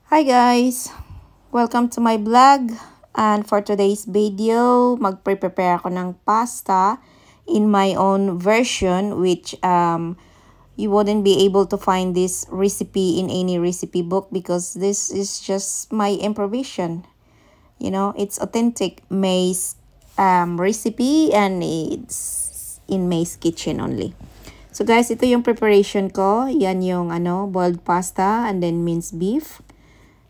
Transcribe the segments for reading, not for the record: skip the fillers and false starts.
Hi guys! Welcome to my vlog. And for today's video, magpre-prepare ako ng pasta in my own version which you wouldn't be able to find this recipe in any recipe book because this is just my improvisation. You know, it's authentic May's recipe and it's in May's kitchen only. So guys, ito yung preparation ko. Yan yung boiled pasta and then minced beef.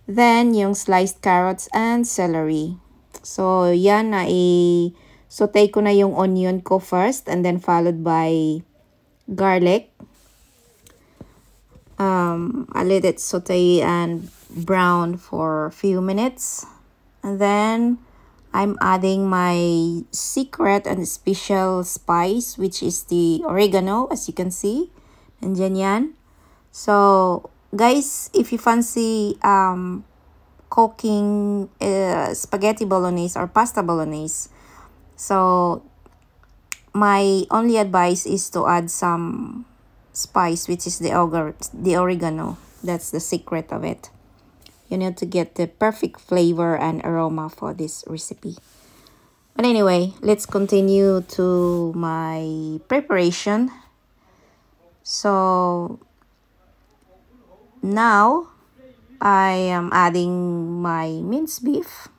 Then, yung sliced carrots and celery. So, yan na saute ko na yung onion ko first and then followed by garlic. I let it saute and brown for a few minutes. And then, I'm adding my secret and special spice which is the oregano as you can see. Nandyan yan. So, guys, if you fancy cooking spaghetti bolognese or pasta bolognese, so my only advice is to add some spice which is the oregano. That's the secret of it. You need to get the perfect flavor and aroma for this recipe. But anyway, let's continue to my preparation. So now, I am adding my minced beef.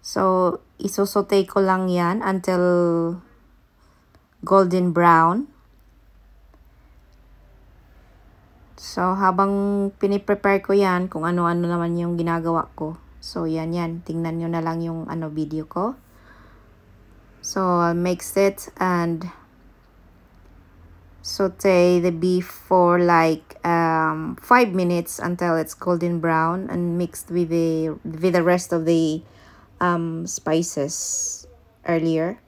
So, isosote ko lang yan until golden brown. So, habang piniprepare ko yan, kung ano-ano naman yung ginagawa ko. So, yan. Tingnan nyo na lang yung video ko. So, I'll mix it and saute the beef for like 5 minutes until it's golden brown and mixed with the rest of the spices earlier.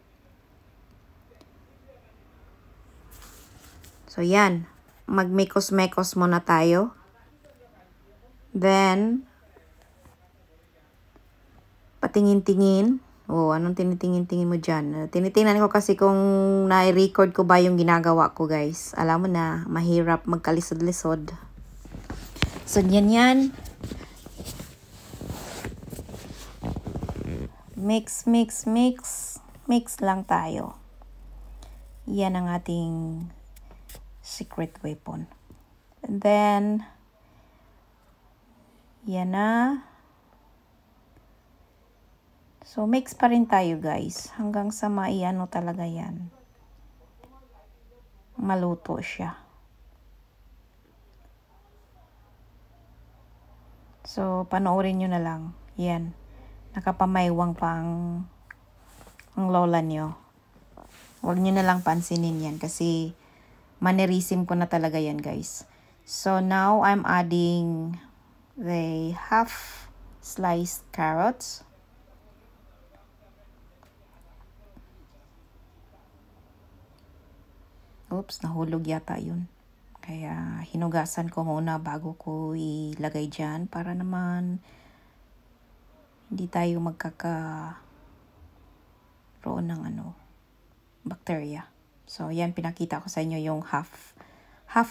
So yan, magmekos-mekos muna tayo. Then patingin-tingin. Oh, anong tinitingin-tingin mo dyan? Tinitingnan ko kasi kung na-record ko ba yung ginagawa ko, guys. Alam mo na, mahirap magkalisod-lisod. So, yan. Mix. Mix lang tayo. Yan ang ating secret weapon. And then, yan na. So, mix pa rin tayo guys. Hanggang sa maiano talaga yan. Maluto siya. So, panoorin nyo na lang. Yan. Nakapamaywang pa ang lola nyo. Huwag nyo na lang pansinin yan kasi mannerism ko na talaga yan guys. So, now I'm adding the half sliced carrots. Oops, nahulog yata yun. Kaya hinugasan ko muna bago ko ilagay dyan para naman hindi tayo magkakaroon ng bacteria. So, yan pinakita ko sa inyo yung half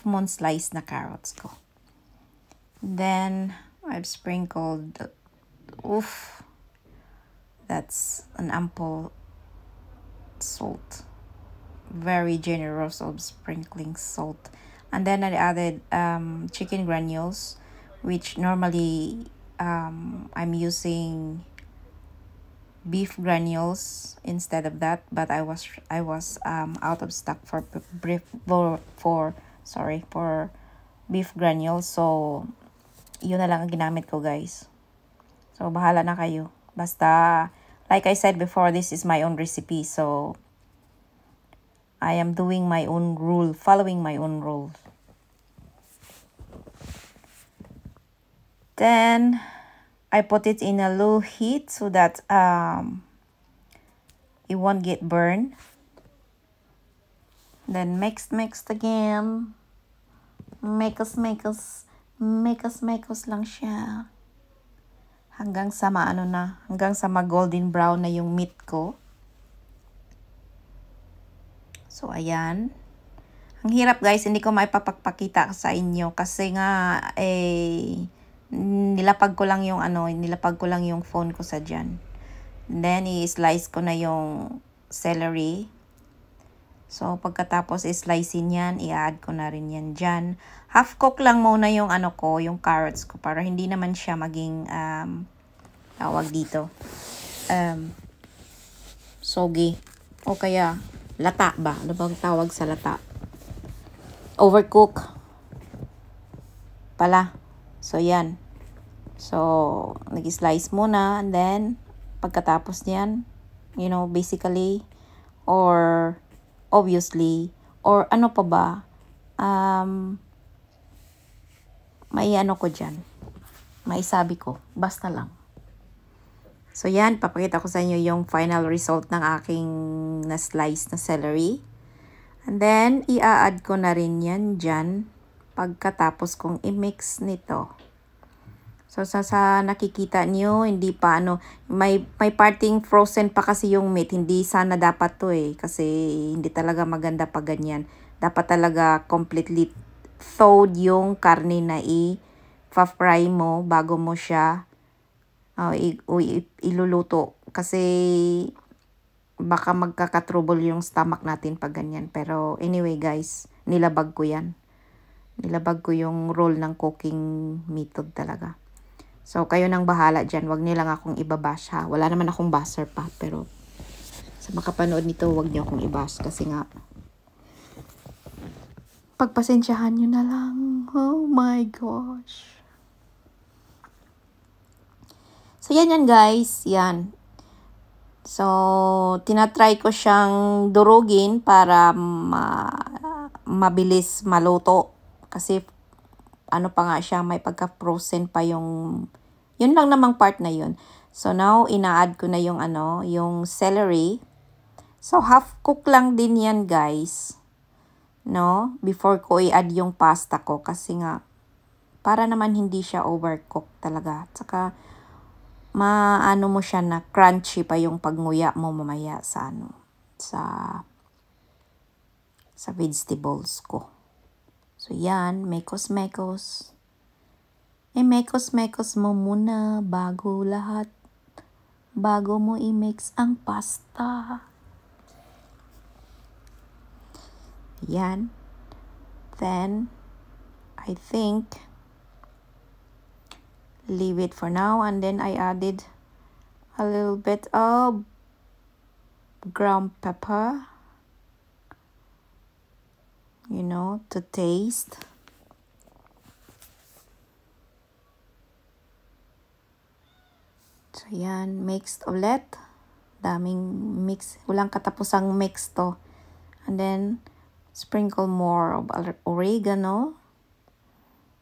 moon slice na carrots ko. Then, I've sprinkled, that's an ample salt. Very generous of sprinkling salt. And then I added chicken granules, which normally I'm using beef granules instead of that, but I was out of stock for beef granules, so yun na lang ang ginamit ko guys. So bahala na kayo, basta like I said before, this is my own recipe, so I am doing my own rule, following my own rules. Then I put it in a low heat so that it won't get burned. Then mix again. Mekos lang siya. Hanggang sa golden brown na yung meat ko. So ayan. Ang hirap guys, hindi ko maipapakita sa inyo kasi nga nilapag ko lang yung phone ko sa dyan. Then i-slice ko na yung celery. So pagkatapos i-slicein yan, i-add ko na rin yan dyan. Half cook lang muna yung yung carrots ko para hindi naman siya maging tawag dito. Soggy. O kaya lata ba? Ano bang tawag sa lata? Overcook pala. So yan. So nag-slice muna and then pagkatapos niyan, basically or obviously or ano pa ba? May ko dyan. May sabi ko. Basta lang. So yan, papakita ko sa inyo yung final result ng aking na-slice na celery. And then, i-add ko na rin yan dyan pagkatapos kong i-mix nito. So, sa nakikita nyo, hindi pa may parting frozen pa kasi yung meat. Hindi sana dapat to kasi hindi talaga maganda pa ganyan. Dapat talaga completely thawed yung karne na i-fry mo bago mo siya iluluto. Kasi baka magkakatrouble yung stomach natin pag ganyan. Pero anyway guys, nilabag ko yan. Nilabag ko yung role ng cooking method talaga. So kayo nang bahala dyan. Wag niyo lang akong ibabash ha. Wala naman akong basher pa. Pero sa makapanood nito, wag niyo akong ibash. Kasi nga, pagpasensyahan nyo na lang. Oh my gosh. So yan guys. Yan. So, tinatry ko siyang durugin para mabilis maluto. Kasi, pa nga siya, may pagka-frozen pa yun lang namang part na yun. So, now, ina-add ko na yung celery. So, half cook lang din yan, guys. No? Before ko i-add yung pasta ko. Kasi nga, para naman hindi siya overcook talaga. Tsaka, mo siya na crunchy pa yung pagnguya mo mamaya sa sa vegetables ko. So yan, mekos-mekos. Mekos-mekos mo muna bago lahat. Bago mo i-mix ang pasta. Yan. Then, I think leave it for now, and then I added a little bit of ground pepper, to taste. So yan, mixed ulit. Daming mix, walang katapusang mix to. And then sprinkle more of oregano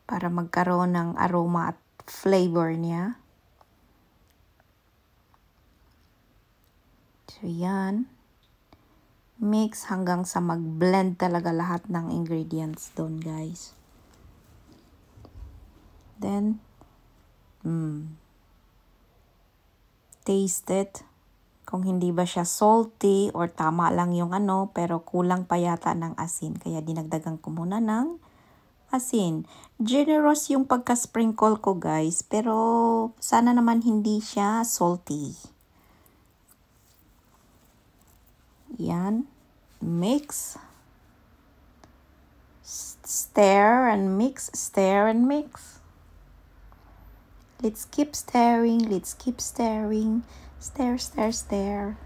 para magkaroon ng aroma at flavor niya. So yan, mix hanggang sa mag-blend talaga lahat ng ingredients doon, guys. Then taste it kung hindi ba siya salty or tama lang yung pero kulang pa yata ng asin, kaya dinagdagan ko muna ng asin. Generous yung pagka-sprinkle ko, guys, pero sana naman hindi siya salty. Yan. Mix. Stir and mix. Stir and mix. Let's keep stirring. Let's keep stirring. Stir, stir, stir.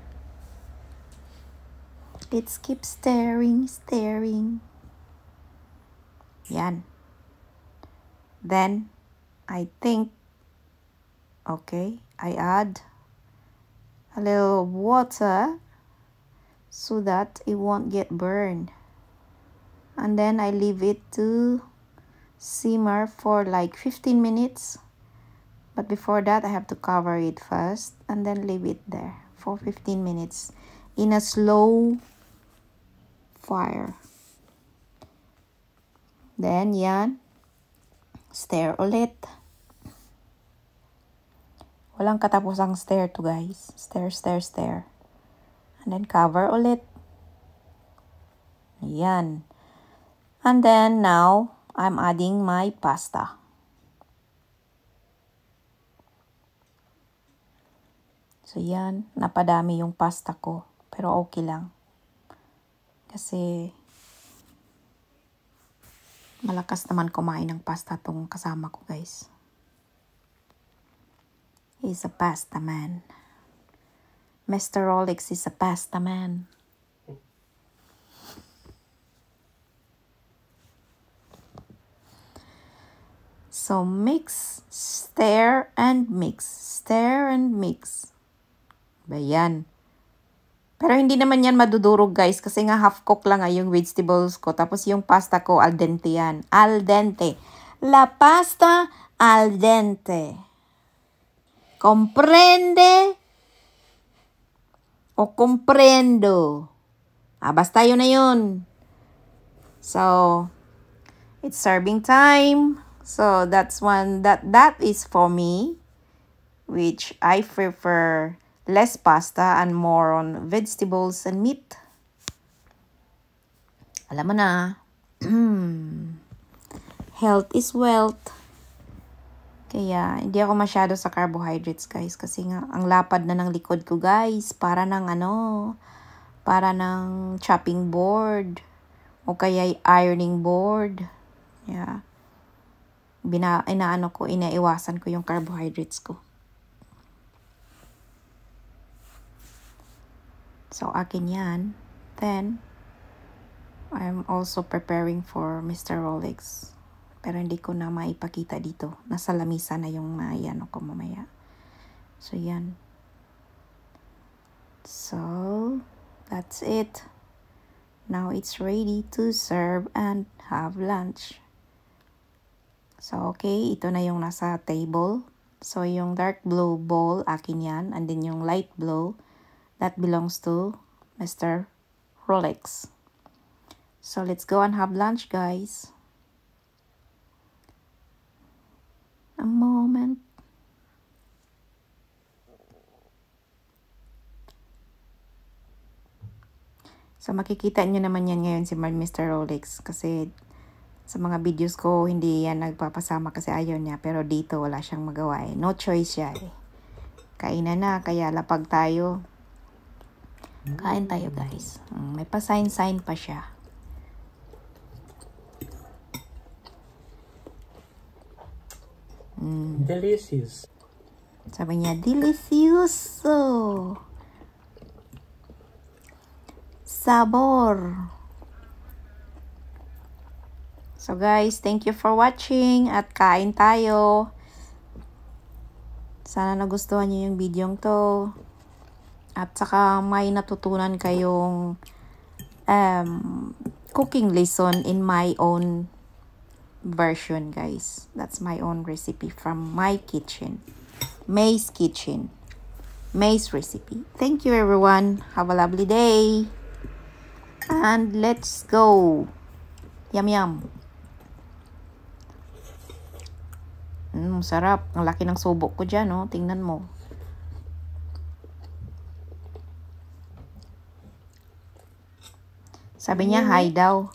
Let's keep stirring, stirring. Yan. Then, I think, okay, I add a little water so that it won't get burned. And then I leave it to simmer for like 15 minutes. But before that, I have to cover it first and then leave it there for 15 minutes in a slow fire. Then, yan. Stir ulit. Walang katapusang stir to, guys. Stir, stir, stir. And then, cover ulit. Yan. And then now, I'm adding my pasta. So yan, napadami yung pasta ko. Pero okay lang. Kasi malakas naman kumain ng pasta tong kasama ko, guys. He's a pasta man. Mr. Rolex is a pasta man. So mix, stir, and mix. Stir and mix. Ba yan. Pero hindi naman yan madudurog, guys. Kasi nga half-cook lang yung vegetables ko. Tapos yung pasta ko, al dente yan. Al dente. La pasta al dente. Comprende? O comprendo? Basta yun na yun. So, it's serving time. So, that's one, that is for me. Which I prefer less pasta and more on vegetables and meat. Alam mo na. Health is wealth. Kaya, hindi ako masyado sa carbohydrates, guys. Kasi nga, ang lapad na ng likod ko, guys. Para ng para ng chopping board. O kaya ironing board. Yeah. Inaiwasan ko yung carbohydrates ko. So, akin yan. Then, I'm also preparing for Mr. Rolex. Pero hindi ko na maipakita dito. Nasa lamisa na yung ko mamaya. So, yan. So, that's it. Now, it's ready to serve and have lunch. So, okay. Ito na yung nasa table. So, yung dark blue bowl, akin yan. And then yung light blue, that belongs to Mr. Rolex. So, let's go and have lunch, guys. A moment. So, makikita nyo naman yan ngayon si Mr. Rolex. Kasi, sa mga videos ko, hindi yan nagpapasama kasi ayaw niya. Pero dito, wala siyang magawa eh. No choice siya eh. Kainan na, kaya lapag tayo. Kain tayo, guys. May pa-sign pa siya. Delicious. Sabi niya, delicioso. Sabor. So guys, thank you for watching at kain tayo. Sana nagustuhan niyo yung video to. At saka may natutunan kayong cooking lesson in my own version, guys. That's my own recipe from my kitchen. May's kitchen. May's recipe. Thank you, everyone. Have a lovely day. And let's go. Yum, yum. Sarap. Ang laki ng subok ko dyan, oh. Tingnan mo. Sabi niya, hi daw.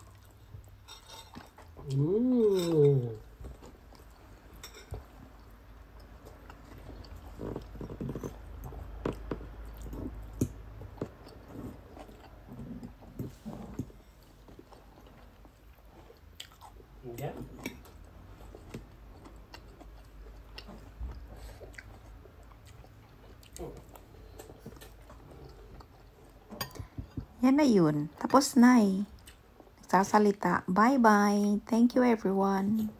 Yeah. Yan na yun. Tapos na eh. Nagsasalita. Bye-bye. Thank you, everyone.